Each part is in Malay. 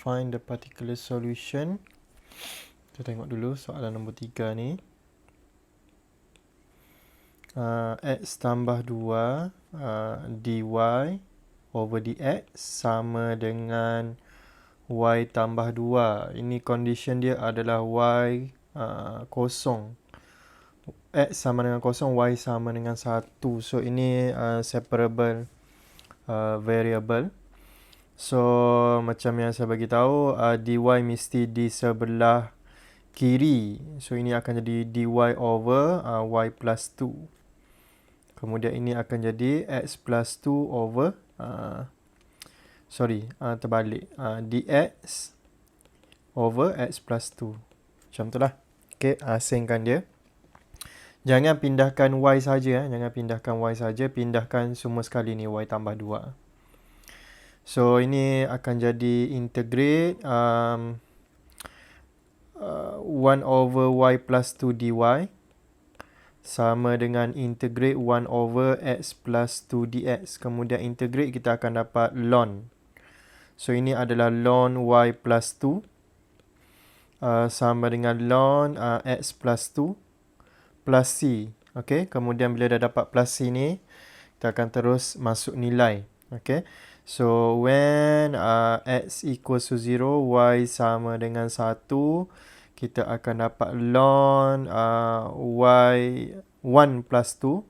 find the particular solution. Kita tengok dulu soalan nombor 3 ni. X tambah 2 dy over dx sama dengan y tambah 2. Ini condition dia adalah y kosong. X sama dengan kosong, y sama dengan 1. So ini separable variable. So macam yang saya bagi tahu, dy mesti di sebelah kiri. So ini akan jadi dy over y plus 2. Kemudian ini akan jadi x plus 2 over terbalik, dx over x plus 2. Macam tu lah. Okay, asingkan dia. Jangan pindahkan y saja, pindahkan semua sekali ni y tambah 2. So ini akan jadi integrate 1 over y plus 2 dy sama dengan integrate 1 over x plus 2 dx. Kemudian integrate kita akan dapat ln. So ini adalah ln y plus 2 sama dengan ln x plus 2 plus c. Okay, kemudian bila dah dapat plus c ni, kita akan terus masuk nilai. Okay, so when x equals to 0, y sama dengan 1, kita akan dapat ln y 1 plus 2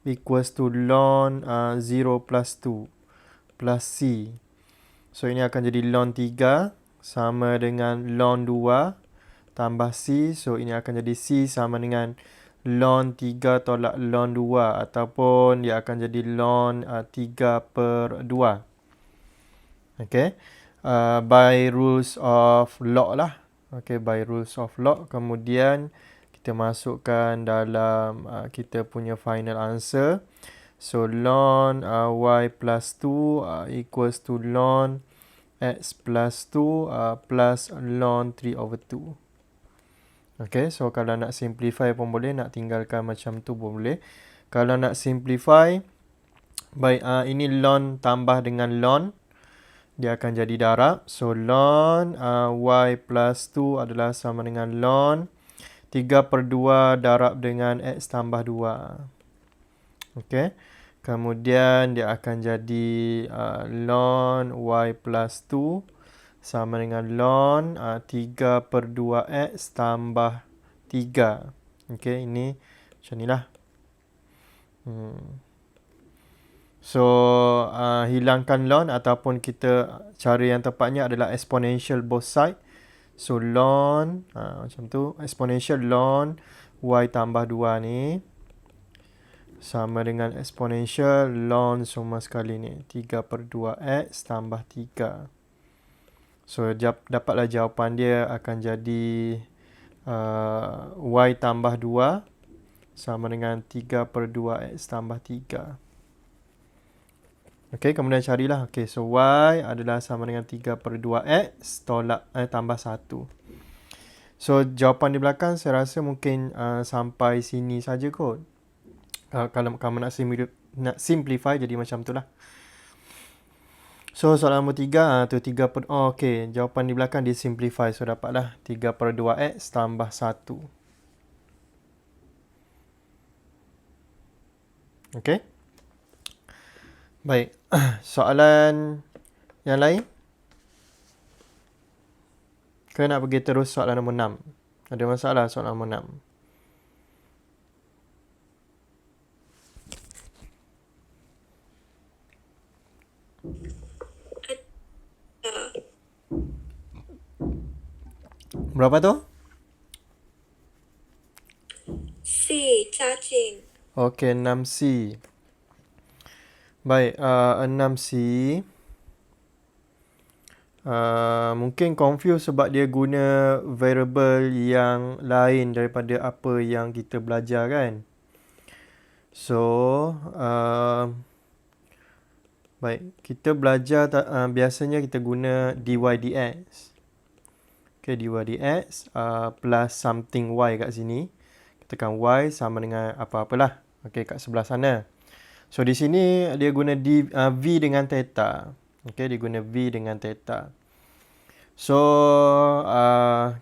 equals to ln 0 plus 2 plus c. So ini akan jadi ln 3 sama dengan ln 2 tambah c. So ini akan jadi c sama dengan ln 3 tolak ln 2 ataupun dia akan jadi ln 3 per 2. Okay, by rules of log lah. Okay, by rules of log. Kemudian kita masukkan dalam kita punya final answer. So ln y plus 2 equals to ln x plus 2 plus ln 3 over 2. Okay, so kalau nak simplify pun boleh, nak tinggalkan macam tu pun boleh. Kalau nak simplify, baik, ini ln tambah dengan ln, dia akan jadi darab. So ln y plus 2 adalah sama dengan ln 3 per 2 darab dengan x tambah 2. Okay, kemudian dia akan jadi ln y plus 2 sama dengan ln 3 per 2x tambah 3. Okay, ini macam ni lah. So hilangkan ln, ataupun kita cara yang tepatnya adalah exponential both side. So ln macam tu, exponential ln y tambah 2 ni sama dengan exponential ln semua sekali ni 3 per 2x tambah 3. So dapatlah jawapan dia akan jadi y tambah 2 sama dengan 3 per 2x tambah 3. Okay, kemudian carilah. Okay, so y adalah sama dengan 3 per 2x tolak tambah 1. So jawapan di belakang saya rasa mungkin sampai sini saja kot. Kalau kamu nak simplify jadi macam tu lah. So soalan nombor 3 tu 3 per okay, jawapan di belakang di simplify. So dapatlah 3 per 2x tambah 1. Okay, baik. Soalan yang lain? Ke nak pergi terus soalan nombor 6? Ada masalah soalan nombor 6? Berapa tu? C. Charging. Okey, 6C. Baik, 6C. Mungkin confuse sebab dia guna variable yang lain daripada apa yang kita belajar kan. So, baik, kita belajar biasanya kita guna dy dx. Okay, dy dx plus something y kat sini. Kita tekan y sama dengan apa-apalah. Okay, kat sebelah sana. So, di sini dia guna v dengan theta. Okay, dia guna v dengan theta. So,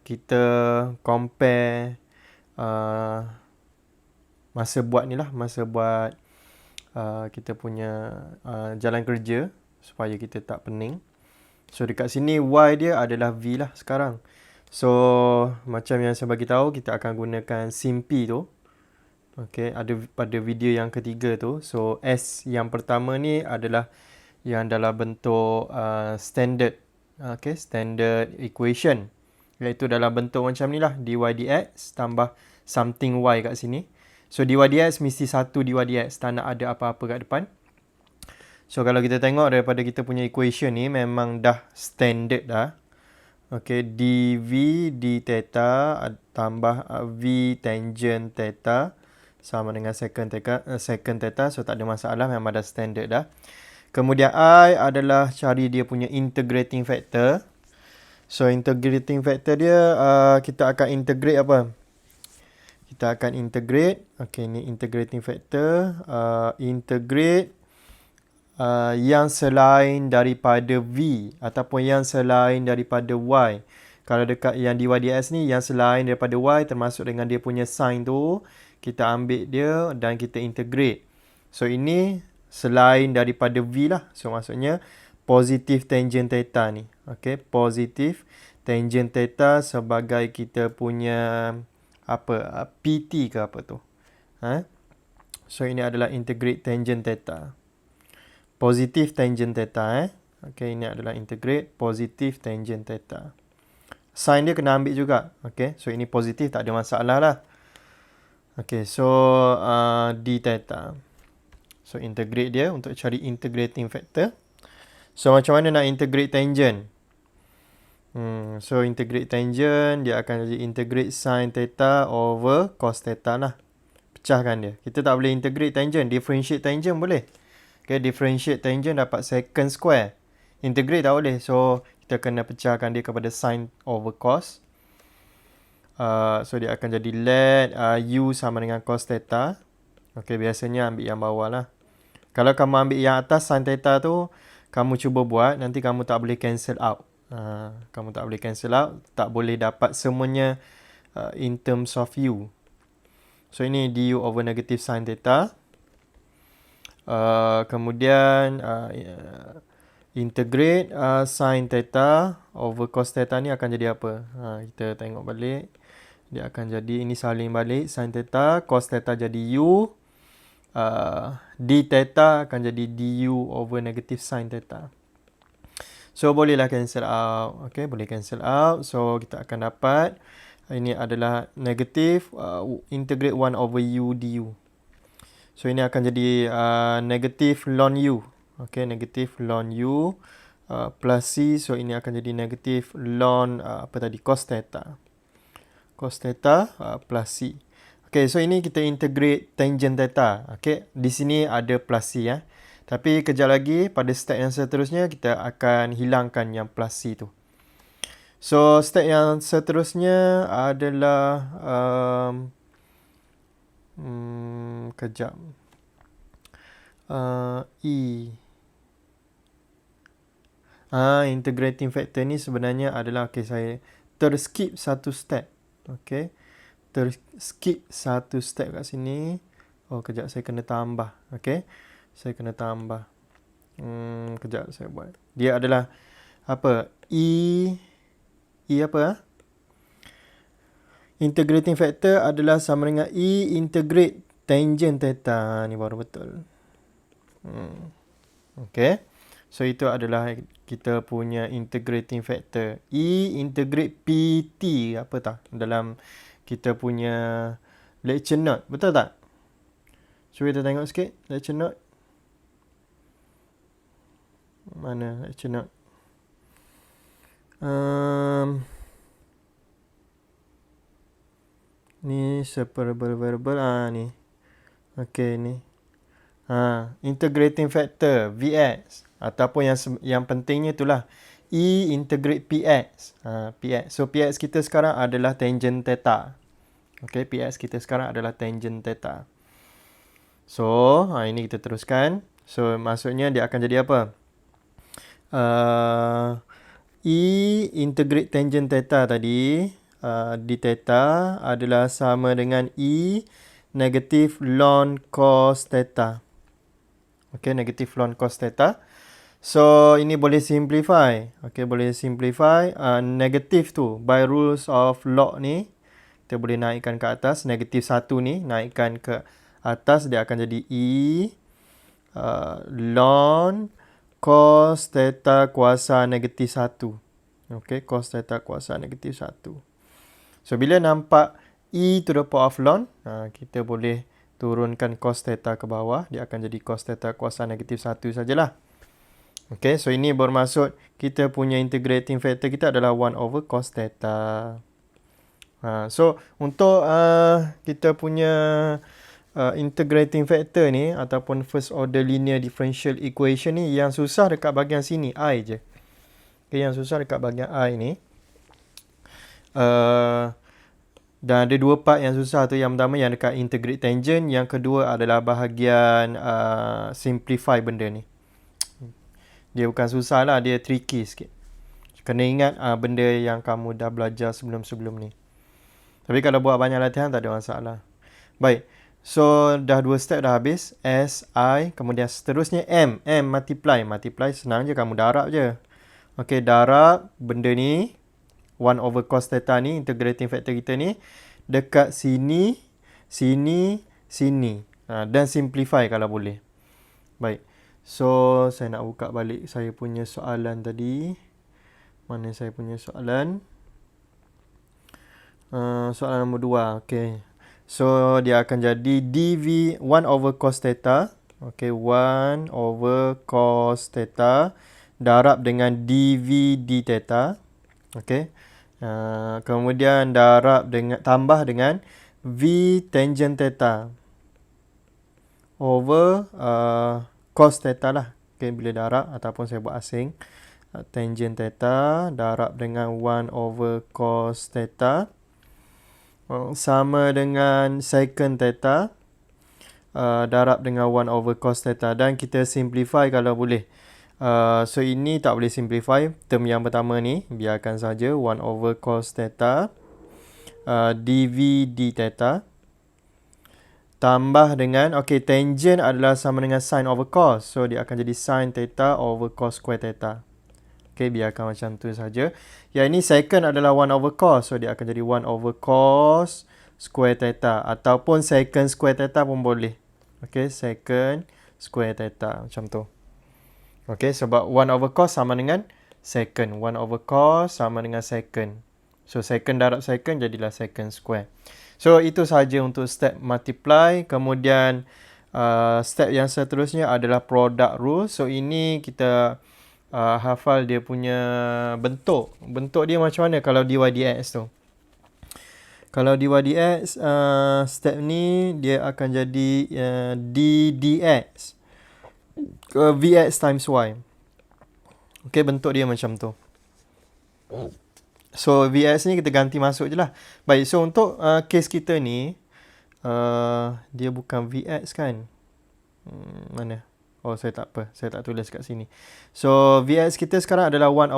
kita compare masa buat ni lah, masa buat kita punya jalan kerja supaya kita tak pening. So, dekat sini Y dia adalah V lah sekarang. So, macam yang saya bagi tahu, kita akan gunakan SIMPy tu. Okay, ada pada video yang ketiga tu. So, S yang pertama ni adalah yang dalam bentuk standard. Okay, standard equation. Iaitu dalam bentuk macam ni lah. dy dx tambah something y kat sini. So, dy dx mesti 1 dy dx. Tak nak ada apa-apa kat depan. So, kalau kita tengok daripada kita punya equation ni, memang dah standard dah. Okay, dv d theta tambah v tangent theta sama dengan secant theta. So, tak ada masalah. Memang dah standard dah. Kemudian I adalah cari dia punya integrating factor. So, integrating factor dia, kita akan integrate apa? Kita akan integrate. Okay, ni integrating factor. Integrate yang selain daripada V ataupun yang selain daripada Y. Kalau dekat yang dy dx ni, yang selain daripada Y termasuk dengan dia punya sign tu, kita ambil dia dan kita integrate. So, ini selain daripada V lah. So, maksudnya positif tangent theta ni. Okay, positif tangent theta sebagai kita punya apa, PT ke apa tu. So, ini adalah integrate tangent theta. Positif tangent theta. Okay, ini adalah integrate positif tangent theta. Sin dia kena ambil juga. Okay, so ini positif, tak ada masalah lah. Okay, so d theta. So, integrate dia untuk cari integrating factor. So, macam mana nak integrate tangent? So, integrate tangent, dia akan jadi integrate sin theta over cos theta lah. Pecahkan dia. Kita tak boleh integrate tangent. Differentiate tangent boleh. Okay, differentiate tangent dapat secant square. Integrate tak boleh. So, kita kena pecahkan dia kepada sin over cos. So, dia akan jadi let u sama dengan cos theta. Okay, biasanya ambil yang bawah lah. Kalau kamu ambil yang atas sin theta tu, kamu cuba buat, nanti kamu tak boleh cancel out. Kamu tak boleh cancel out. Tak boleh dapat semuanya in terms of u. So, ini du over negative sin theta. Kemudian integrate sin theta over cos theta ni akan jadi apa? Kita tengok balik. Dia akan jadi, ini saling balik. Sin theta, cos theta jadi u. D theta akan jadi du over negative sin theta. So, bolehlah cancel out. Okay, boleh cancel out. So, kita akan dapat, ini adalah negative, integrate 1 over u du. So, ini akan jadi negative ln u. Okay, negative ln u plus c. So, ini akan jadi negative ln cos theta. Cos theta plus c. Okay, so ini kita integrate tangent theta. Okay, di sini ada plus c ya. Tapi kejap lagi pada step yang seterusnya kita akan hilangkan yang plus c tu. So, step yang seterusnya adalah kejap. Integrating factor ni sebenarnya adalah, okay, saya terskip satu step. Okay, terskip satu step kat sini. Oh, kejap saya kena tambah. Okay, saya kena tambah. Kejap saya buat. Dia adalah apa? Apa? Integrating factor adalah sama dengan E integrate tangent theta. Ni baru betul. Okay. So, itu adalah kita punya integrating factor. E integrate PT. Apa tak? Dalam kita punya lecture note. Betul tak? Cuba kita tengok sikit lecture note. Mana lecture note? Ni separable variable. Ni. Okay, ni. Integrating factor Vx. Ataupun yang pentingnya itulah E integrate Px. Px. So, Px kita sekarang adalah tangent theta. Okay, Px kita sekarang adalah tangent theta. So, ini kita teruskan. So, maksudnya dia akan jadi apa? E integrate tangent theta tadi, di theta adalah sama dengan E negatif ln cos theta. Okay, negatif ln cos theta. So, ini boleh simplify. Okay, boleh simplify. Negatif tu, by rules of log ni, kita boleh naikkan ke atas. Negatif 1 ni, naikkan ke atas, dia akan jadi E ln cos theta kuasa negatif 1. Okay, cos theta kuasa negatif 1. So, bila nampak E to the power of ln, kita boleh turunkan cos theta ke bawah. Dia akan jadi cos theta kuasa negatif 1 sajalah. Okay, so ini bermaksud kita punya integrating factor kita adalah 1 over cos theta. So, untuk kita punya integrating factor ni ataupun first order linear differential equation ni, yang susah dekat bahagian sini, I je. Okay, yang susah dekat bahagian I ni. Dan ada dua part yang susah tu. Yang pertama yang dekat integrate tangent. Yang kedua adalah bahagian simplify benda ni. Dia bukan susah lah, dia tricky sikit. Kena ingat benda yang kamu dah belajar sebelum-sebelum ni. Tapi kalau buat banyak latihan tak ada masalah. Baik. So, dah 2 step dah habis. S, I. Kemudian seterusnya M. M multiply. Multiply senang je, kamu darab je. Okay, darab benda ni. 1 over cos theta ni, integrating factor kita ni. Dekat sini, sini, sini. Dan simplify kalau boleh. Baik. So, saya nak buka balik saya punya soalan tadi. Mana saya punya soalan? Soalan nombor 2. Okay. So, dia akan jadi dv 1 over cos theta. Okay, 1 over cos theta. Darab dengan dv d theta. Okay. Kemudian darab dengan, tambah dengan v tangent theta. Over cos theta lah. Okay, bila darab ataupun saya buat asing. Tangent theta darab dengan 1 over cos theta. Sama dengan secant theta. Darab dengan 1 over cos theta. Dan kita simplify kalau boleh. So, ini tak boleh simplify. Term yang pertama ni, biarkan saja 1 over cos theta. Dv d theta. Tambah dengan, okay, tangent adalah sama dengan sin over cos. So, dia akan jadi sin theta over cos square theta. Okay, biarkan macam tu saja. Yang ini secant adalah 1 over cos. So, dia akan jadi 1 over cos square theta. Ataupun secant square theta pun boleh. Okay, secant square theta. Macam tu. Okay, sebab 1 over cos sama dengan secant. 1 over cos sama dengan secant. So, secant darab secant jadilah secant square. So, itu sahaja untuk step multiply. Kemudian, step yang seterusnya adalah product rule. So, ini kita hafal dia punya bentuk. Bentuk dia macam mana kalau dy dx tu. Kalau dy dx, step ni dia akan jadi d dx. Vx times y. Okay, bentuk dia macam tu. So, Vx ni kita ganti masuk je lah. Baik, so untuk case kita ni, dia bukan Vx kan? Mana? Oh, saya tak apa. Saya tak tulis kat sini. So, Vx kita sekarang adalah 1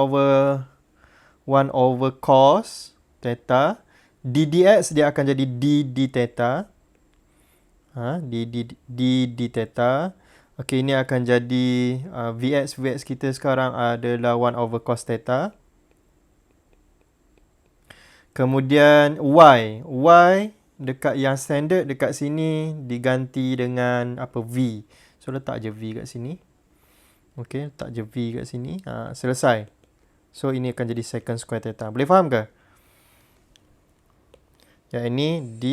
over cos theta. D dx dia akan jadi d d theta. D theta. Okay, ini akan jadi Vx kita sekarang adalah 1 over cos theta. Kemudian Y dekat yang standard dekat sini diganti dengan apa, V. So, letak je V kat sini. Okay, letak je V kat sini. Selesai. So, ini akan jadi secant square theta. Boleh faham ke? Yang ini D.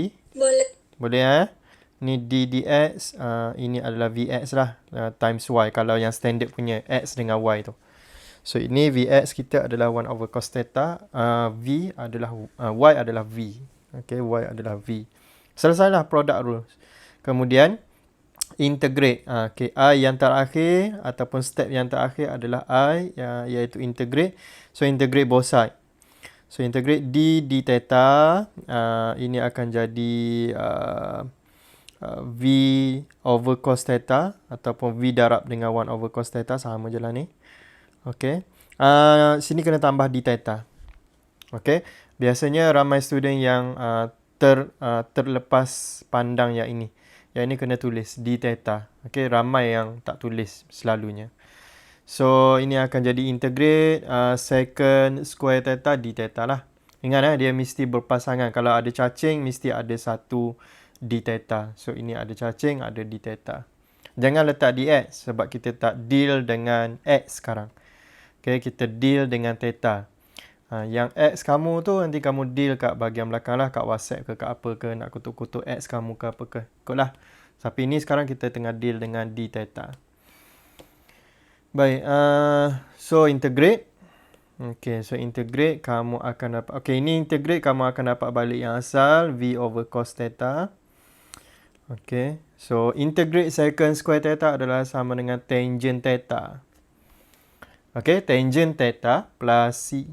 Boleh Ni D dx. Ini adalah Vx lah. Times Y. Kalau yang standard punya X dengan Y tu. So, ini Vx kita adalah 1 over cos theta. V adalah, Y adalah V. Okay, Y adalah V. Selesailah product rules. Kemudian, integrate. Okay, I yang terakhir ataupun step yang terakhir adalah I, iaitu integrate. So, integrate both side. So, integrate d d theta. Ini akan jadi V over cos theta. Ataupun V darab dengan 1 over cos theta. Sama je lah ni. Okay. Sini kena tambah d theta. Okay. Biasanya ramai student yang terlepas pandang yang ini. Yang ini kena tulis d theta. Okay. Ramai yang tak tulis selalunya. So, ini akan jadi integrate second square theta d theta lah. Ingat dia mesti berpasangan. Kalau ada cacing, mesti ada satu d theta. So, ini ada cacing, ada d theta. Jangan letak dx sebab kita tak deal dengan x sekarang. Okay, kita deal dengan theta. Yang x kamu tu nanti kamu deal kat bahagian belakang lah, kat WhatsApp ke kat apa ke, nak kutuk-kutuk x kamu ke apa ke. Ikutlah. Tapi ni sekarang kita tengah deal dengan d theta. Baik, so integrate. Okay, so integrate kamu akan dapat, okay, ini integrate kamu akan dapat balik yang asal v over cos theta. Okay, so integrate second square theta adalah sama dengan tangent theta. Okay, tangent theta plus c.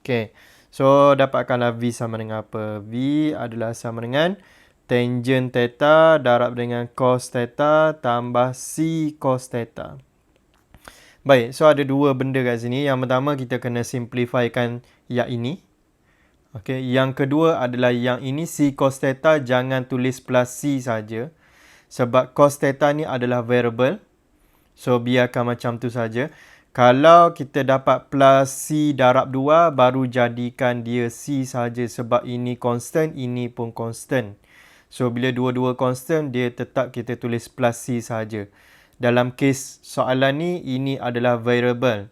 Okay, so dapatkanlah v sama dengan apa? V adalah sama dengan tangent theta darab dengan cos theta tambah c cos theta. Baik, so ada dua benda kat sini. Yang pertama kita kena simplifykan yang ini. Okey, yang kedua adalah yang ini c cos theta jangan tulis plus c saja. Sebab cos theta ni adalah variable. So biarkan macam tu saja. Kalau kita dapat plus c darab 2 baru jadikan dia c saja sebab ini constant, ini pun constant. So bila dua-dua constant dia tetap kita tulis plus c saja. Dalam kes soalan ni, ini adalah variable.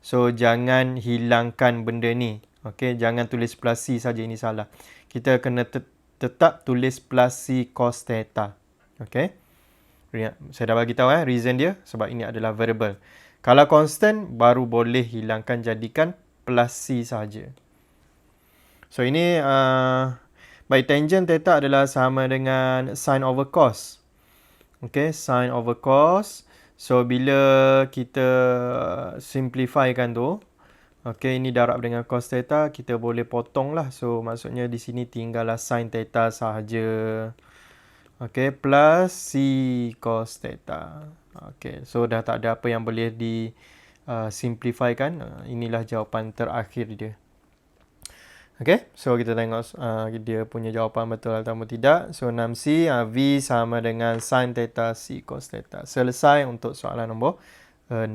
So, jangan hilangkan benda ni. Okay, jangan tulis plus c saja, ini salah. Kita kena tetap tulis plus c cos theta. Okay. Saya dah bagi tahu reason dia sebab ini adalah variable. Kalau constant, baru boleh hilangkan jadikan plus c saja. So, ini baik, tangent theta adalah sama dengan sin over cos. Okay, sin over cos. So, bila kita simplifykan tu, okay, ini darab dengan cos theta, kita boleh potong lah. So, maksudnya di sini tinggallah sin theta sahaja. Okay, plus c cos theta. Okay, so dah tak ada apa yang boleh simplifykan. Inilah jawapan terakhir dia. Okay, so kita tengok dia punya jawapan betul atau tidak. So 6C, V sama dengan sin theta C cos theta. Selesai untuk soalan nombor 6.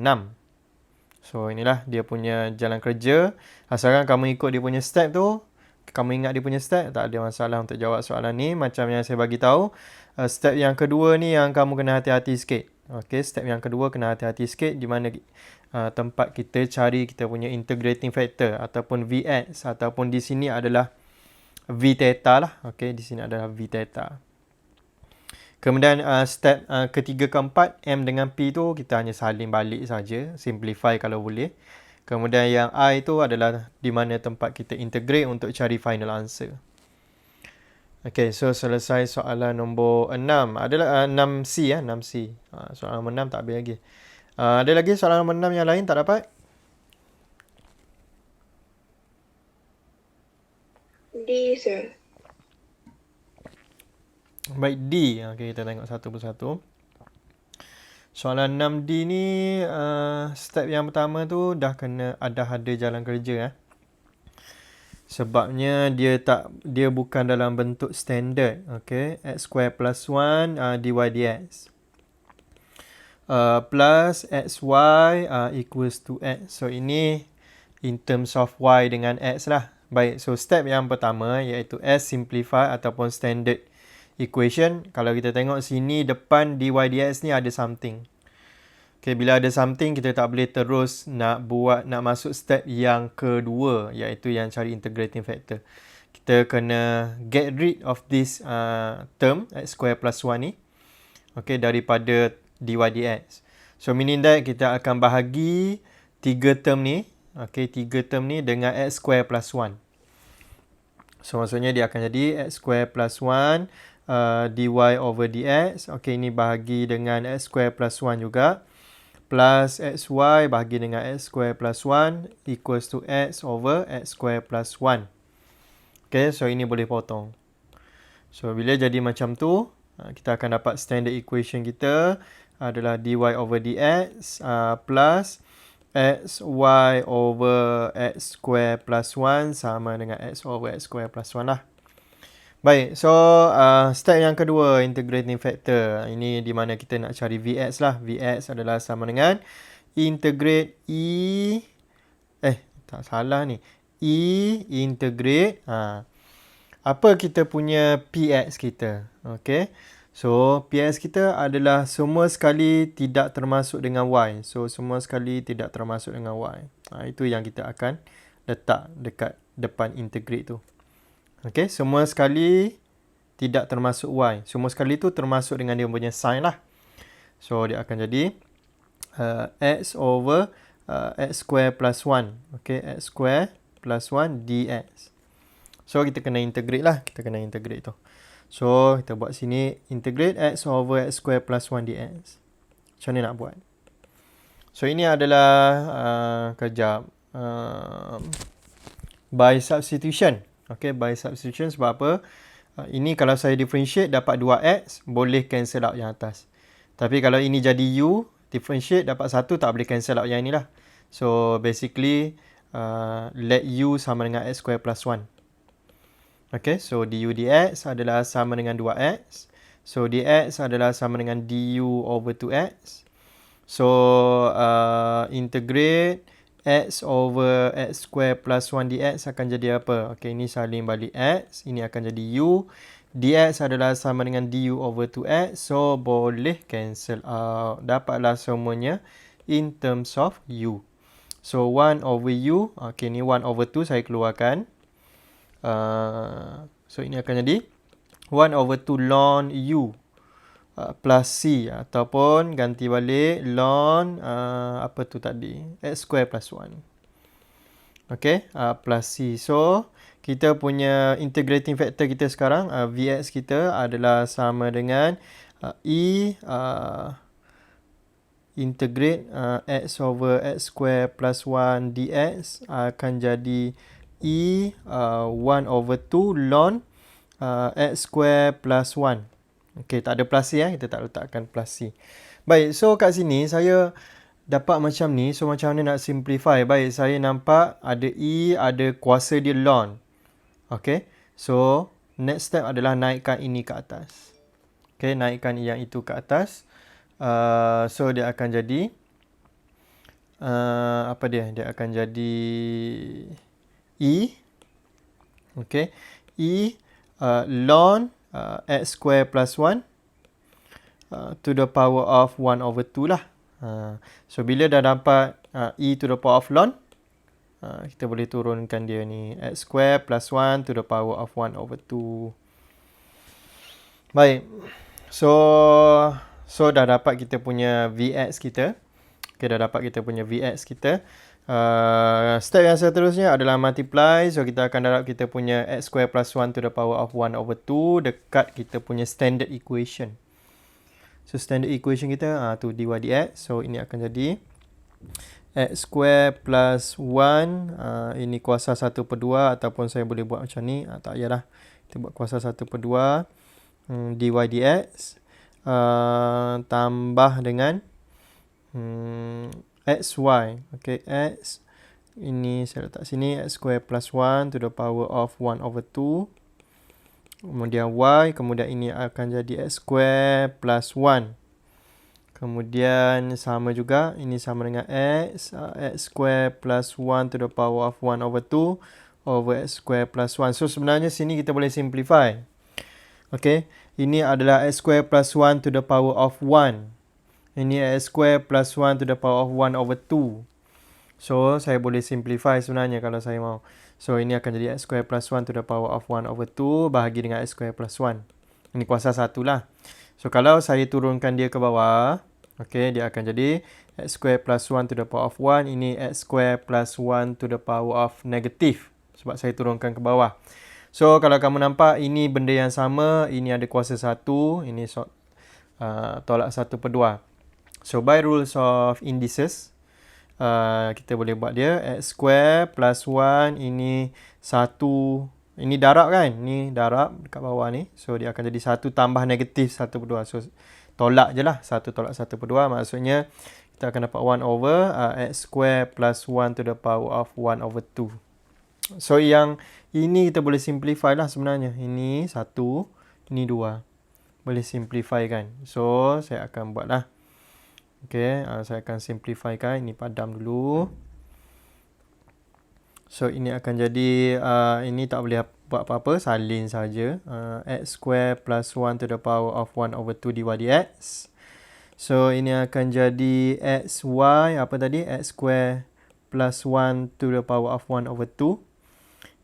So inilah dia punya jalan kerja. Asalkan kamu ikut dia punya step tu, kamu ingat dia punya step, tak ada masalah untuk jawab soalan ni. Macam yang saya bagi tahu, step yang kedua ni yang kamu kena hati-hati sikit. Okay, step yang kedua kena hati-hati sikit di mana tempat kita cari kita punya integrating factor ataupun Vx ataupun di sini adalah V theta lah. Okay, di sini adalah V theta. Kemudian step ketiga keempat, M dengan P tu kita hanya salin balik saja, simplify kalau boleh. Kemudian yang I tu adalah di mana tempat kita integrate untuk cari final answer. Okay, so selesai soalan nombor 6. Adalah 6C 6C. Soalan nombor 6 tak habis lagi. Ada lagi soalan nombor 6 yang lain tak dapat? D, sir. Baik, D. Okay, kita tengok satu persatu. Soalan 6D ni, step yang pertama tu dah kena ada jalan kerja. Sebabnya dia bukan dalam bentuk standard. Okay, x square plus 1 dy dx. Plus xy equals to x. So ini in terms of y dengan x lah. Baik, so step yang pertama iaitu s simplify ataupun standard equation. Kalau kita tengok sini depan dy dx ni ada something. Okay, bila ada something kita tak boleh terus nak masuk step yang kedua iaitu yang cari integrating factor. Kita kena get rid of this term x square plus 1 ni. Okay, daripada dy dx. So meaning that kita akan bahagi 3 term ni. Okay, 3 term ni dengan x square plus 1. So maksudnya dia akan jadi x square plus 1 dy over dx. Okay, ini bahagi dengan x square plus 1 juga. Plus xy bahagi dengan x square plus 1 equals to x over x square plus 1. Okay, so ini boleh potong. So bila jadi macam tu, kita akan dapat standard equation kita adalah dy over dx plus xy over x square plus 1 sama dengan x over x square plus 1 lah. Baik, so step yang kedua, integrating factor. Ini di mana kita nak cari Vx lah. Vx adalah sama dengan integrate tak salah ni. Integrate apa kita punya Px kita. Okay. So, Px kita adalah semua sekali tidak termasuk dengan y. So, semua sekali tidak termasuk dengan y. Itu yang kita akan letak dekat depan integrate tu. Okay, semua sekali tidak termasuk y. Semua sekali tu termasuk dengan dia punya sign lah. So, dia akan jadi x over x square plus 1. Okay, x square plus 1 dx. So, kita kena integrate lah. Kita kena integrate tu. So, kita buat sini integrate x over x square plus 1 dx. Macam mana nak buat? So, ini adalah kejap. By substitution. Okay, by substitution sebab apa? Ini kalau saya differentiate dapat 2x, boleh cancel out yang atas. Tapi kalau ini jadi u, differentiate dapat 1, tak boleh cancel out yang inilah. So, basically, let u sama dengan x square plus 1. Okay, so du dx adalah sama dengan 2x. So, dx adalah sama dengan du over 2x. So, integrate x over x square plus 1 dx akan jadi apa? Okay, ini salin balik x. Ini akan jadi u. Dx adalah sama dengan du over 2x. So, boleh cancel out. Dapatlah semuanya in terms of u. So, 1 over u. Okay, ni 1 over 2 saya keluarkan. So, ini akan jadi 1 over 2 ln u plus c. Ataupun ganti balik ln apa tu tadi? X square plus 1. Okay, plus c. So, kita punya integrating factor kita sekarang, Vx kita adalah sama dengan integrate x over x square plus 1 dx akan jadi 1 over 2 ln x square plus 1. Okay, tak ada plus c kita tak letakkan plus c. Baik, so kat sini saya dapat macam ni. So, macam mana nak simplify? Baik, saya nampak ada ada kuasa dia ln. Okay, so next step adalah naikkan ini ke atas. Okay, naikkan yang itu ke atas. So, dia akan jadi apa dia? Dia akan jadi okay, ln x square plus 1 to the power of 1 over 2 lah. So, bila dah dapat to the power of ln, kita boleh turunkan dia ni. X square plus 1 to the power of 1 over 2. Baik. So dah dapat kita punya Vx kita. Okay, dah dapat kita punya Vx kita. Step yang seterusnya adalah multiply. So, kita akan darab kita punya x square plus 1 to the power of 1 over 2 dekat kita punya standard equation. So, standard equation kita tu dy dx. So, ini akan jadi x square plus 1. Ini kuasa 1/2 ataupun saya boleh buat macam ni. Tak payahlah. Kita buat kuasa 1/2 dy dx tambah dengan xy. Okay, x. Ini saya letak sini. X square plus 1 to the power of 1 over 2. Kemudian y. Kemudian ini akan jadi x square plus 1. Kemudian sama juga. Ini sama dengan x. X square plus 1 to the power of 1 over 2 over x square plus 1. So, sebenarnya sini kita boleh simplify. Okay. Ini adalah x square plus 1 to the power of 1. Ini x square plus 1 to the power of 1 over 2. So, saya boleh simplify sebenarnya kalau saya mau. So, ini akan jadi x square plus 1 to the power of 1 over 2 bahagi dengan x square plus 1. Ini kuasa 1 lah. So, kalau saya turunkan dia ke bawah, okay, dia akan jadi x square plus 1 to the power of 1. Ini x square plus 1 to the power of negative. Sebab saya turunkan ke bawah. So, kalau kamu nampak, ini benda yang sama. Ini ada kuasa 1. Ini tolak 1/2. So, by rules of indices, kita boleh buat dia x square plus 1. Ini 1. Ini darab kan? Ini darab dekat bawah ni. So, dia akan jadi 1 tambah negatif 1/2. So, tolak je lah. 1 tolak 1/2. Maksudnya, kita akan dapat 1 over x square plus 1 to the power of 1 over 2. So yang ini kita boleh simplify lah sebenarnya. Ini 1, ini 2. Boleh simplify kan. So saya akan buat lah. Okay, saya akan simplify kan. Ini padam dulu. So ini akan jadi, ini tak boleh buat apa-apa, salin saja. X square plus 1 to the power of 1 over 2 dy dx. So ini akan jadi xy, apa tadi? X square plus 1 to the power of 1 over 2.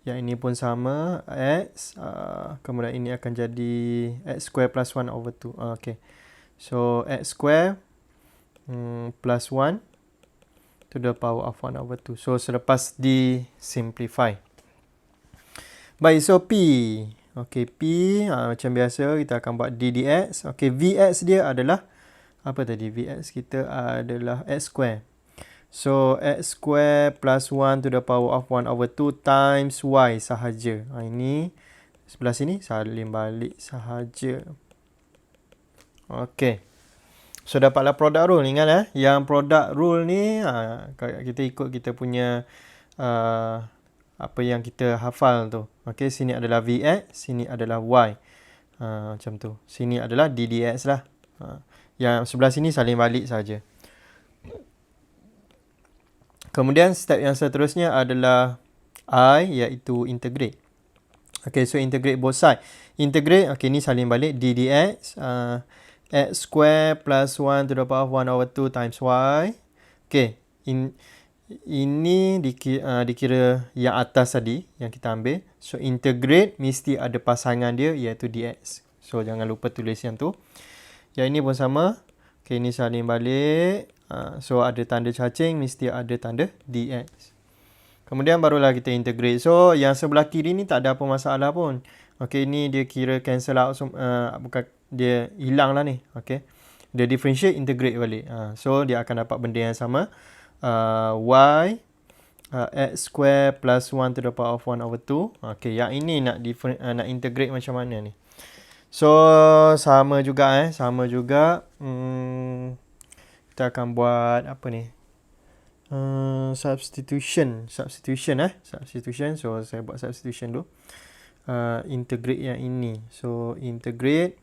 Yang ini pun sama, x. Kemudian ini akan jadi x square plus 1 over 2. Okay. So x square plus 1 to the power of 1 over 2. So selepas di simplify. Baik, so P. Okay, P macam biasa kita akan buat d dx. Okay, Vx dia adalah, apa tadi? Vx kita adalah x square. So, x square plus 1 to the power of 1 over 2 times y sahaja. Ini sebelah sini salin balik sahaja. Okay. So, dapatlah product rule. Ingat yang product rule ni, kita ikut kita punya apa yang kita hafal tu. Okay, sini adalah Vx, sini adalah y. Macam tu. Sini adalah d dx lah. Yang sebelah sini salin balik saja. Kemudian step yang seterusnya adalah I, iaitu integrate. Okay, so integrate both side. Integrate, okay, ni salin balik d dx. X square plus 1 to the power of 1 over 2 times y. Okay, ini dikira yang atas tadi yang kita ambil. So integrate mesti ada pasangan dia, iaitu dx. So jangan lupa tulis yang tu. Yang ini pun sama. Okay, ini salin balik. So ada tanda cacing, mesti ada tanda dx. Kemudian barulah kita integrate. So yang sebelah kiri ni tak ada apa masalah pun. Okay, ini dia kira cancel out. Bukan, dia hilang lah ni. Okay, dia differentiate, integrate balik. So dia akan dapat benda yang sama. Y x square plus 1 to the power of 1 over 2. Okay, yang ini nak integrate macam mana ni? So sama juga sama juga. Kita akan buat apa ni? Substitution. So saya buat substitution dulu. Integrate yang ini. So integrate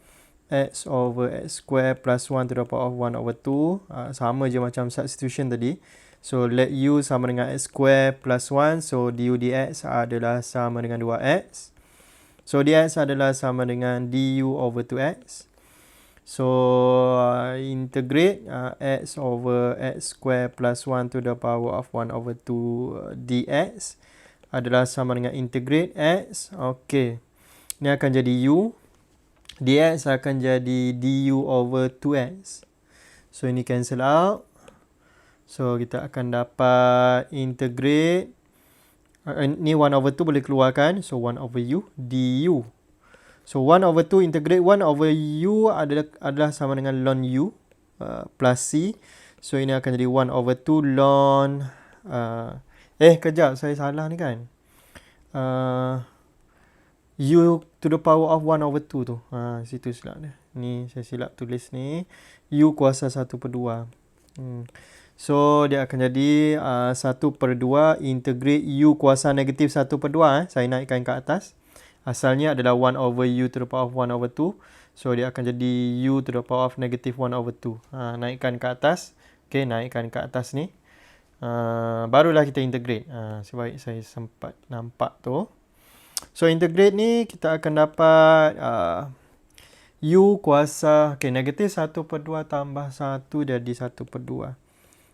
x over x square plus 1 to the power of 1 over 2. Sama je macam substitution tadi. So let u sama dengan x square plus 1. So du dx adalah sama dengan 2x. So dx adalah sama dengan du over 2x. So integrate x over x square plus 1 to the power of 1 over 2 dx adalah sama dengan integrate x. Okay, ini akan jadi u. Dx akan jadi du over 2x. So ini cancel out. So kita akan dapat integrate. Ini 1 over 2 boleh keluarkan. So 1 over u du. So 1 over 2 integrate 1 over u adalah sama dengan ln u plus c. So ini akan jadi 1 over 2 ln kejap, saya salah ni kan. U to the power of 1 over 2 tu. Situ silap dia. Ni saya silap tulis ni. U kuasa 1/2. So dia akan jadi 1/2 integrate u kuasa negatif 1/2. Saya naikkan ke atas. Asalnya adalah 1 over u to the power of 1 over 2. So dia akan jadi u to the power of negative 1 over 2. Naikkan ke atas. Okay, naikkan ke atas ni. Barulah kita integrate. Sebaik saya sempat nampak tu. So integrate ni kita akan dapat u kuasa, okay, negatif 1/2 tambah 1 jadi 1/2.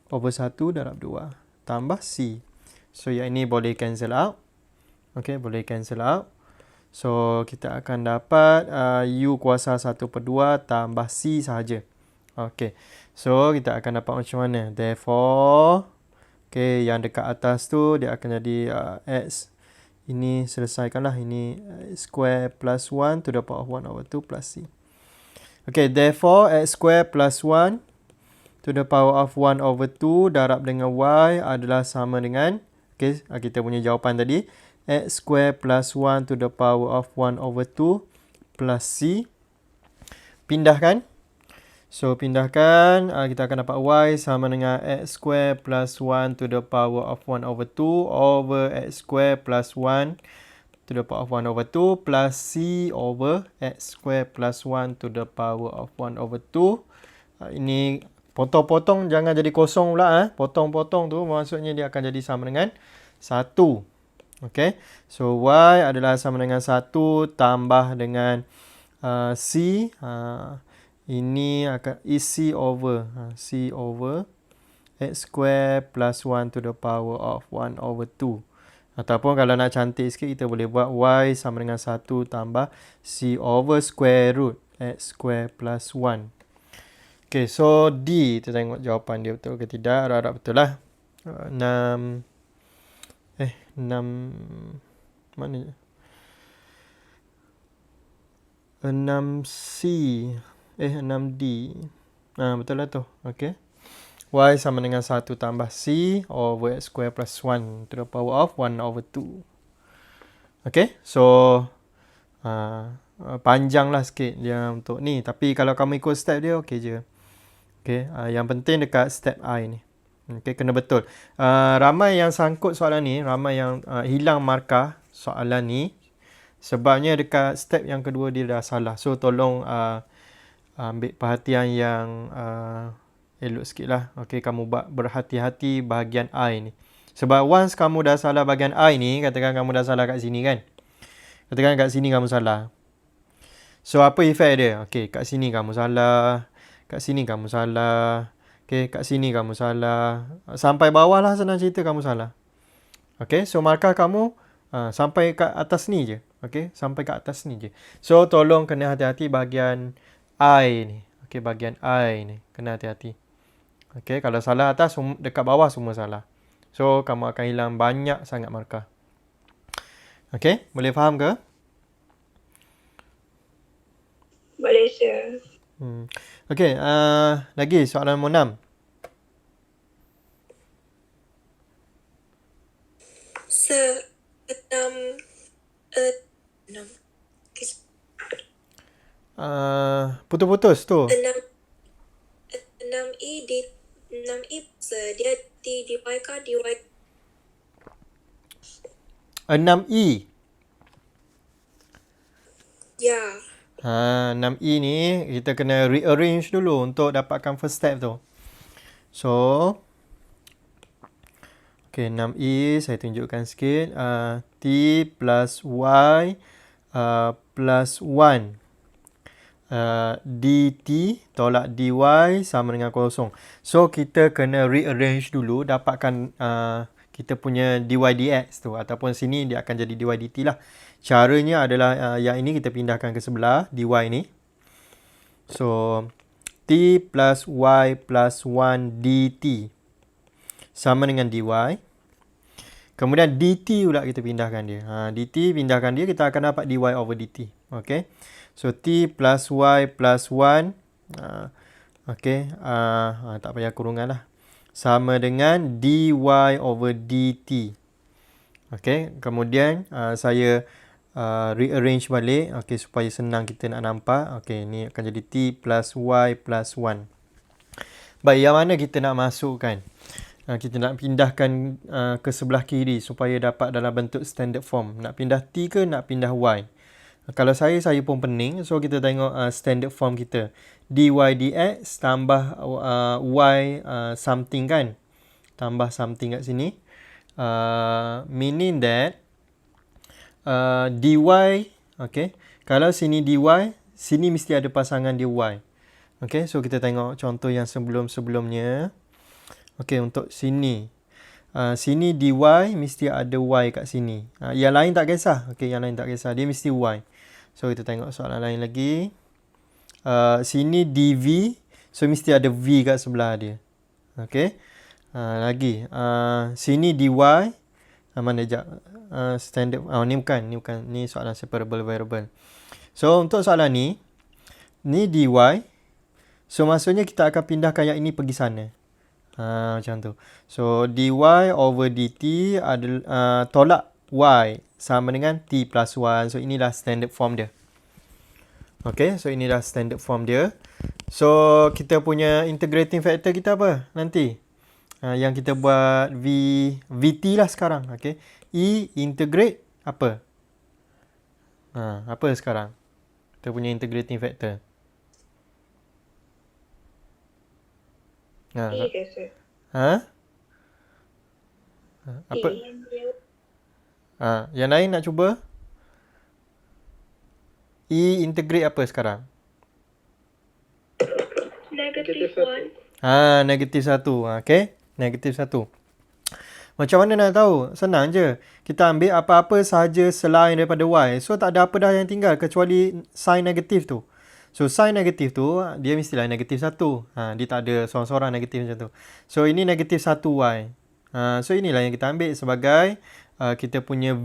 Over 1 darab 2. Tambah c. So yang ini boleh cancel out. Okay, boleh cancel out. So kita akan dapat u kuasa 1/2 tambah c sahaja. Okay, so kita akan dapat macam mana? Therefore, okay, yang dekat atas tu dia akan jadi x. Ini selesaikanlah. Ini square plus 1 to the power of 1 over 2 plus c. Okay, therefore x square plus 1 to the power of 1 over 2 darab dengan y adalah sama dengan, okay, kita punya jawapan tadi, x square plus 1 to the power of 1 over 2 plus c. Pindahkan. So pindahkan, kita akan dapat y sama dengan x square plus 1 to the power of 1 over 2 over x square plus 1 to the power of 1 over 2 plus c over x square plus 1 to the power of 1 over 2. Ini potong-potong, jangan jadi kosong pula. Potong-potong tu maksudnya dia akan jadi sama dengan 1. Okay. So y adalah sama dengan 1 tambah dengan c. Ini akan c over x square plus 1 to the power of 1 over 2. Ataupun kalau nak cantik sikit, kita boleh buat y sama dengan 1 tambah c over square root x square plus 1. Okay, so D, kita tengok jawapan dia betul ke tidak. Harap-harap betul lah. 6 mana je? 6C 6D. Betul lah tu. Okay. Y sama dengan 1 tambah C over x square plus 1 to the power of 1 over 2. Okay. So panjang lah sikit dia untuk ni. Tapi kalau kamu ikut step dia, okay je. Okay. Yang penting dekat step I ni. Okay, kena betul. Ramai yang sangkut soalan ni. Ramai yang hilang markah soalan ni. Sebabnya dekat step yang kedua dia dah salah. So tolong ambil perhatian yang elok sikit lah. Okay, kamu berhati-hati bahagian I ni. Sebab once kamu dah salah bahagian I ni, katakan kamu dah salah kat sini kan. Katakan kat sini kamu salah. So apa efek dia? Okay, kat sini kamu salah. Kat sini kamu salah. Okay, kat sini kamu salah. Sampai bawah lah senang cerita kamu salah. Okay, so markah kamu sampai kat atas ni je. Okay, sampai kat atas ni je. So tolong kena hati-hati bahagian I ni. Okay, bahagian I ni. Kena hati-hati. Okay, kalau salah atas, dekat bawah semua salah. So kamu akan hilang banyak sangat markah. Okay, boleh faham ke? Boleh, sir. Okay, lagi soalan nombor 6. Sir, 6. Putus-putus tu. 6E di 6E, sir. Dia dy kah dy? 6E. Ya. 6E ni kita kena rearrange dulu untuk dapatkan first step tu. So okay, 6E saya tunjukkan sikit. T plus Y plus 1 dt tolak dy sama dengan kosong. So kita kena rearrange dulu dapatkan kita punya dy dx tu. Ataupun sini dia akan jadi dy dt lah. Caranya adalah yang ini kita pindahkan ke sebelah dy ni. So t plus y plus 1 dt sama dengan dy. Kemudian dt pula kita pindahkan dia. Dt pindahkan dia, kita akan dapat dy over dt. Okay. So t plus y plus 1 okay. Tak payah kurungan lah. Sama dengan dy over dt. Okay. Kemudian saya rearrange balik. Okay, supaya senang kita nak nampak. Okay, ni akan jadi t plus y plus 1. Baik, yang mana kita nak masukkan? Kita nak pindahkan ke sebelah kiri supaya dapat dalam bentuk standard form. Nak pindah t ke nak pindah y? Kalau saya pun pening. So kita tengok standard form kita. dy dx tambah y something kan. Tambah something kat sini. Meaning that dy, okay. Kalau sini dy, sini mesti ada pasangan dy. Okay, so kita tengok contoh yang sebelum-sebelumnya. Okay, untuk sini. Sini dy mesti ada y kat sini. Yang lain tak kisah. Okay, yang lain tak kisah. Dia mesti y. So kita tengok soalan lain lagi. Sini dv. So mesti ada v kat sebelah dia. Okay. Lagi. Sini dy. Mana sekejap. Standard. Ni bukan. Ni soalan separable variable. So untuk soalan ni. Ni dy. So maksudnya kita akan pindahkan yang ini pergi sana. Macam tu. So dy over dt adalah tolak y sama dengan t plus 1. So inilah standard form dia. Okay, so inilah standard form dia. So, kita punya integrating factor kita apa nanti? Yang kita buat VT lah sekarang. Okay. E integrate apa? Apa sekarang? Kita punya integrating factor. Ha, いいです。 ha? Apa? いい。Yang lain nak cuba? E integrate apa sekarang? Negative 1. Negatif 1. Okay. Negatif 1. Macam mana nak tahu? Senang je. Kita ambil apa-apa sahaja selain daripada Y. So, tak ada apa dah yang tinggal kecuali sign negatif tu. So, sign negatif tu, dia mestilah negatif 1. Dia tak ada seorang-seorang negatif macam tu. So, ini negatif 1Y. So, inilah yang kita ambil sebagai kita punya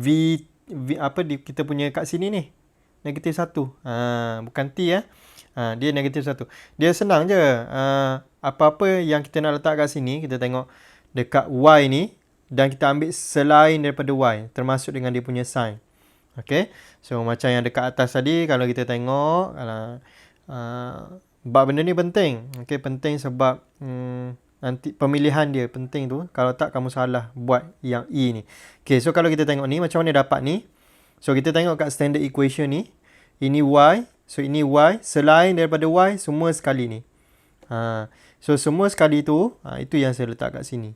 kita punya kat sini ni. Negatif 1. Bukan T ya. Dia negatif 1. Dia senang je. Apa-apa yang kita nak letak kat sini, kita tengok dekat Y ni. Dan kita ambil selain daripada Y. Termasuk dengan dia punya sign. Okay. So, macam yang dekat atas tadi, kalau kita tengok, bab benda ni penting. Okay, penting sebab nanti pemilihan dia penting tu. Kalau tak, kamu salah buat yang E ni. Okay, so kalau kita tengok ni, macam mana dapat ni? So, kita tengok kat standard equation ni. Ini Y. So, ini Y. Selain daripada Y, semua sekali ni. So, semua sekali tu, itu yang saya letak kat sini.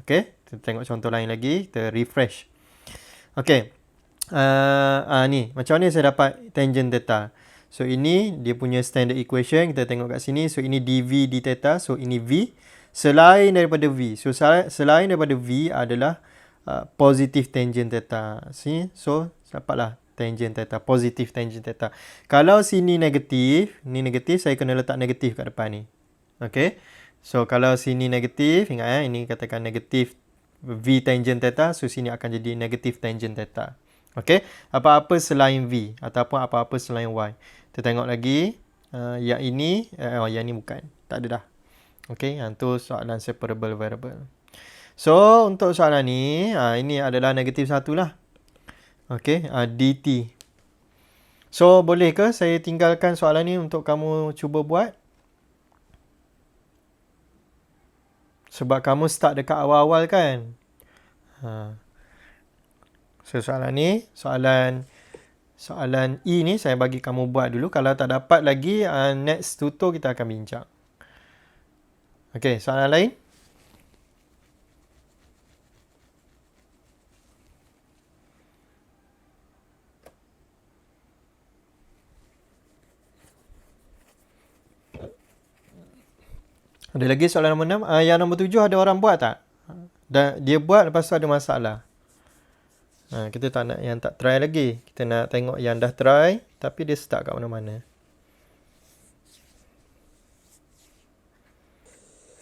Okay. Kita tengok contoh lain lagi. Kita refresh. Okay. Ni. Macam mana saya dapat tangent theta? So, ini dia punya standard equation. Kita tengok kat sini. So, ini dV d theta. So, ini V. Selain daripada V. So, selain daripada V adalah positive tangent theta. See? So, dapatlah tangent theta. Positive tangent theta. Kalau sini negatif. Ni negatif. Saya kena letak negatif kat depan ni. Okay. So, kalau sini negatif. Ingat ini katakan negatif V tangent theta. So, sini akan jadi negatif tangent theta. Okay. Apa-apa selain V. Ataupun apa-apa selain Y. Kita tengok lagi. Yang ini. Yang ini bukan. Tak ada dah. Okay. Yang tu soalan separable variable. So, untuk soalan ni. Ini adalah negatif 1 lah. Okay. DT. So, boleh ke saya tinggalkan soalan ni untuk kamu cuba buat? Sebab kamu start dekat awal-awal kan. So, soalan ni, soalan E ni saya bagi kamu buat dulu. Kalau tak dapat lagi, next tutor kita akan bincang. Okay, soalan lain? Ada lagi soalan nombor 6. Yang nombor 7 ada orang buat tak? Dan dia buat lepas tu ada masalah. Kita tak nak yang tak try lagi. Kita nak tengok yang dah try tapi dia stuck kat mana-mana.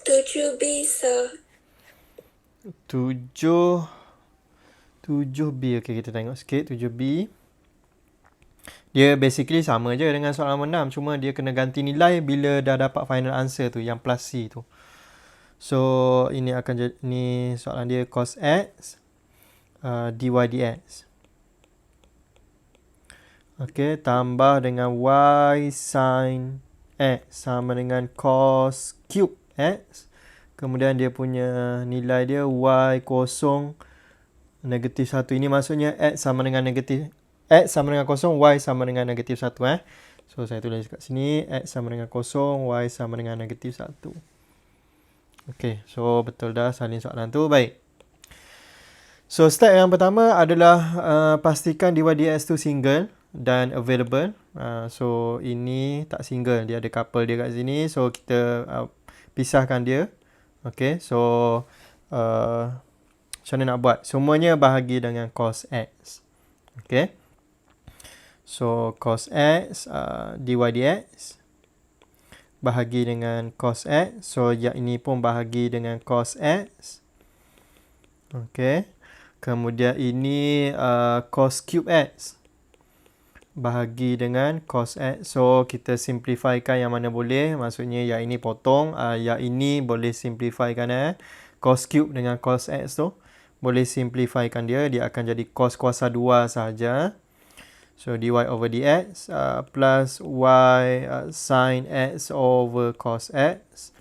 7B sir. 7B. Okay, kita tengok sikit. 7B. Dia basically sama je dengan soalan nombor 6. Cuma dia kena ganti nilai bila dah dapat final answer tu. Yang plus C tu. So, ini akan jadi, ni soalan dia cos X dy dx. Okay, tambah dengan Y sin X sama dengan cos cube X. Kemudian dia punya nilai dia Y kosong negatif 1. Ini maksudnya X sama dengan negatif. X sama dengan kosong, Y sama dengan negatif 1. So, saya tulis kat sini. X sama dengan kosong, Y sama dengan negatif 1. Okay, so betul dah salin soalan tu. Baik. So, step yang pertama adalah pastikan dy dx tu single dan available. So, ini tak single. Dia ada couple dia kat sini. So, kita pisahkan dia. Okay, so macam mana nak buat? Semuanya bahagi dengan cos X. Okay. So, cos X dy dx bahagi dengan cos X. So, yang ini pun bahagi dengan cos X. Okay. Kemudian ini cos cube X bahagi dengan cos X. So, kita simplifykan yang mana boleh. Maksudnya, yang ini potong. Yang ini boleh simplifykan. Cos cube dengan cos X tu. Boleh simplifykan dia. Dia akan jadi cos kuasa 2 sahaja. So dy over dx plus y sin x over cos x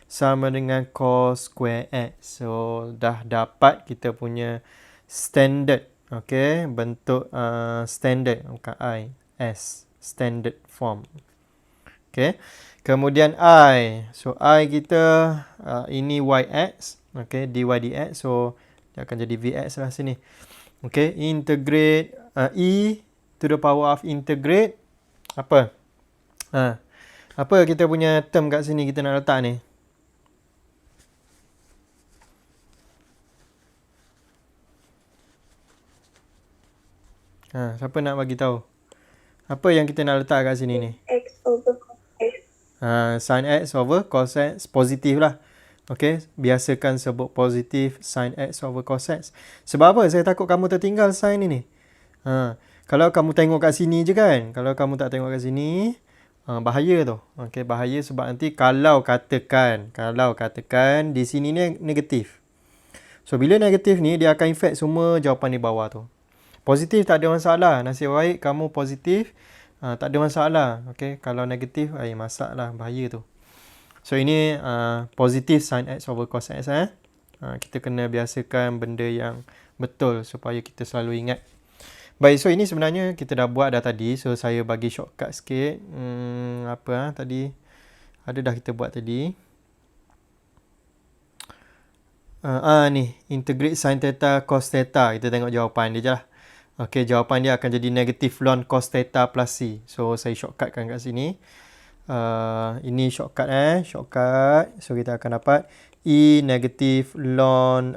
sama dengan cos square x. So dah dapat kita punya standard. Okay, bentuk standard, bukan I, S, standard form. Okay, kemudian I. So I kita ini yx. Okay, dy dx. So dia akan jadi vx lah sini. Okay, integrate e to the power of integrate apa? Apa kita punya term kat sini kita nak letak ni? Siapa nak bagi tahu? Apa yang kita nak letak kat sini ni? X over cos X. Sin x over cos x, positif lah. Okay, biasakan sebut positif sin x over cos x. Sebab apa? Saya takut kamu tertinggal sin ni. Kalau kamu tengok kat sini je kan. Kalau kamu tak tengok kat sini, bahaya tu. Okay, bahaya sebab nanti kalau katakan di sini ni negatif. So, bila negatif ni, dia akan affect semua jawapan di bawah tu. Positif tak ada masalah. Nasib baik kamu positif, tak ada masalah. Okay, kalau negatif, masalah, bahaya tu. So, ini positif sin x over cos x. Kita kena biasakan benda yang betul supaya kita selalu ingat. Baik, so ini sebenarnya kita dah buat dah tadi. So, saya bagi shortcut sikit. Tadi? Ada dah kita buat tadi. Ni. Integrate sin theta cos theta. Kita tengok jawapan dia je lah. Okay, jawapan dia akan jadi negatif ln cos theta plus c. So, saya shortcutkan kat sini. Ini shortcut shortcut. So, kita akan dapat E negatif ln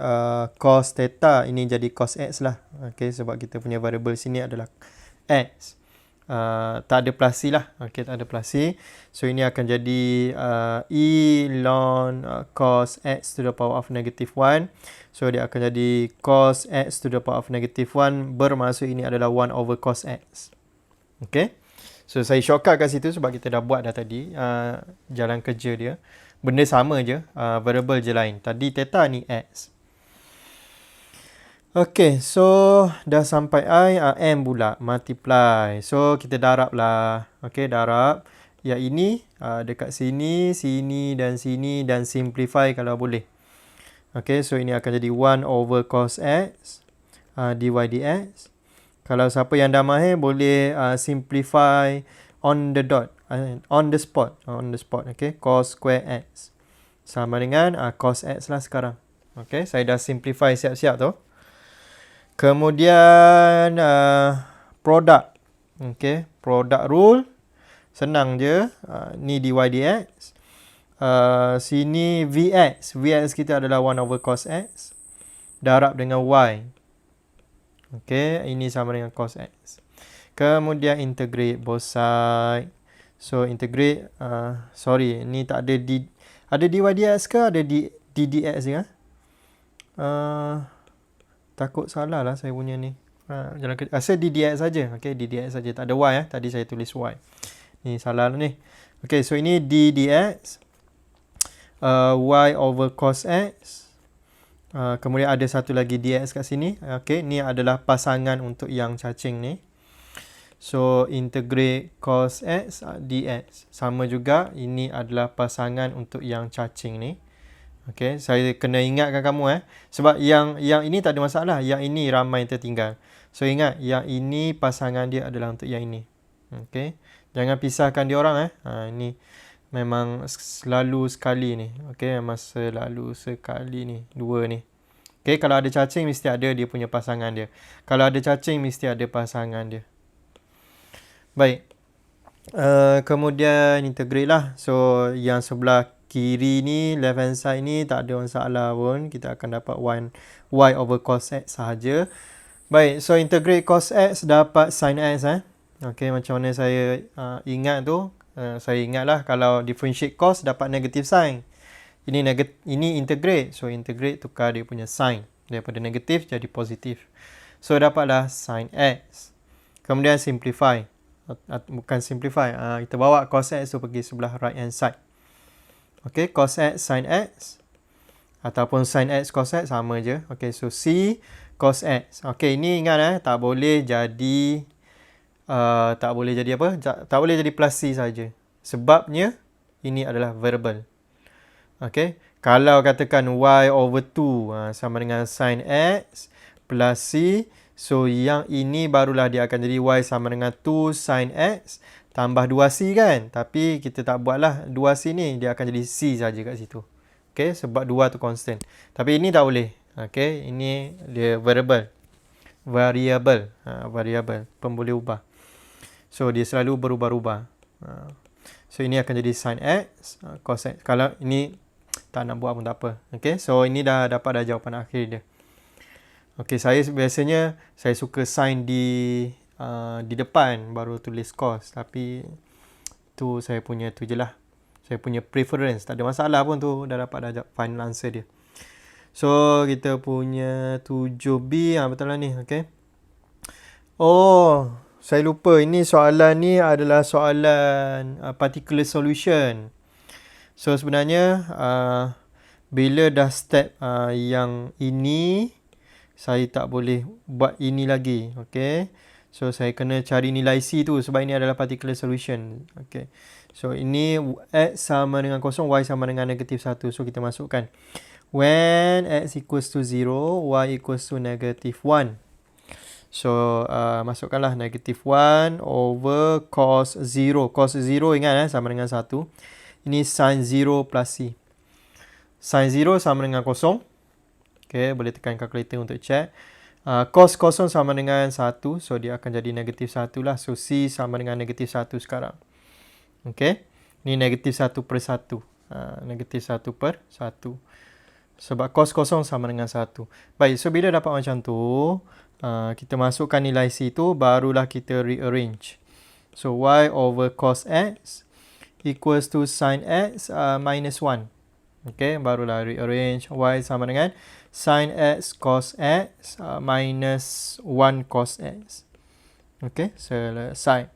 cos theta. Ini jadi cos x lah. Okay, sebab kita punya variable sini adalah x. Tak ada plus c lah. Okay, tak ada plus c. So, ini akan jadi E ln cos x to the power of negative 1. So, dia akan jadi cos x to the power of negative 1 bermaksud ini adalah 1 over cos x. Okay. So, saya shortcut kat situ sebab kita dah buat dah tadi. Jalan kerja dia. Benda sama je. Variable je lain. Tadi theta ni x. Okay. So, dah sampai I. M pula. Multiply. So, kita darab lah. Okay. Darab. Yang ini. Dekat sini. Sini dan sini. Dan simplify kalau boleh. Okay. So, ini akan jadi 1 over cos x. Dy dx. Kalau siapa yang dah mahir boleh simplify on the dot, on the spot, okay, cos square x sama dengan cos x lah sekarang. Okay, saya dah simplify siap-siap tu. Kemudian product, okay, product rule senang je. Ni dy dx. Sini vx kita adalah 1 over cos x darab dengan y. Okay, ini sama dengan cos x. Kemudian integrate both side. So, integrate, ni tak ada ada dy dx ke ada ddx je? Takut salah lah saya punya ni. Asal ddx saja. Okay, ddx saja. Tak ada y. Tadi saya tulis y. Ni salah lah ni. Okay, so ini ddx. Y over cos x. Kemudian ada satu lagi dx kat sini. Okay, ni adalah pasangan untuk yang cacing ni. So, integrate cos x dx. Sama juga, ini adalah pasangan untuk yang cacing ni. Okay, saya kena ingatkan kamu sebab yang ini tak ada masalah. Yang ini ramai tertinggal. So, ingat, yang ini pasangan dia adalah untuk yang ini. Okay, jangan pisahkan dia orang Ini memang selalu sekali ni. Okay, memang selalu sekali ni. Dua ni. Okay, kalau ada cacing mesti ada dia punya pasangan dia. Kalau ada cacing mesti ada pasangan dia. Baik. Kemudian integrate lah. So, yang sebelah kiri ni, left hand side ni tak ada masalah pun. Kita akan dapat y over cos x sahaja. Baik, so integrate cos x dapat sin x. Okay, macam mana saya ingat tu. Saya ingatlah kalau differentiate cos dapat negative sin. Ini integrate. So, integrate tukar dia punya sin. Daripada negatif jadi positif. So, dapatlah sin x. Kemudian simplify. Bukan simplify. Kita bawa cos x tu pergi sebelah right hand side. Okay, cos x sin x. Ataupun sin x cos x sama je. Okay, so C cos x. Okay, ini ingat tak boleh jadi tak boleh jadi apa? Tak boleh jadi plus C saja. Sebabnya ini adalah variable. Okay. Kalau katakan y over 2 sama dengan sin x plus c. So yang ini barulah dia akan jadi y sama dengan 2 sin x tambah 2c kan. Tapi kita tak buatlah 2c ni. Dia akan jadi c saja kat situ. Okay. Sebab 2 tu constant. Tapi ini tak boleh. Okay. Ini dia variable. Variable. Pemboleh ubah. So dia selalu berubah-ubah. So ini akan jadi sin x, cos x. Kalau ini tak nak buat pun tak apa. Okay, so ini dah dapat jawapan akhir dia. Okay, saya biasanya saya suka sin di depan baru tulis cos. Tapi tu saya punya tu je lah. Saya punya preference. Tak ada masalah pun tu. Dah dapat final answer dia. So kita punya 7B. Betul lah ni. Okay. Oh, saya lupa. Ini soalan ni adalah soalan particular solution. So sebenarnya bila dah step yang ini, saya tak boleh buat ini lagi. Okay. So saya kena cari nilai C tu sebab ini adalah particular solution. Okay. So ini X sama dengan kosong, Y sama dengan negatif 1. So kita masukkan. When X equals to 0, Y equals to negative 1. So masukkanlah negative 1 over cos 0. Cos 0 ingat sama dengan 1. Ini sin 0 plus C. Sin 0 sama dengan kosong. Okay, boleh tekan calculator untuk check. Cos kosong sama dengan 1. So dia akan jadi negatif 1 lah. So C sama dengan negatif 1 sekarang. Okay. Ini negatif 1 per 1. Negatif 1 per 1. Sebab cos kosong sama dengan 1. Baik, so bila dapat macam tu, kita masukkan nilai C tu, barulah kita rearrange. So Y over cos X equals to sin X minus 1. Okay, barulah rearrange. Y sama dengan sin X cos X minus 1 cos X. Okay, selesai.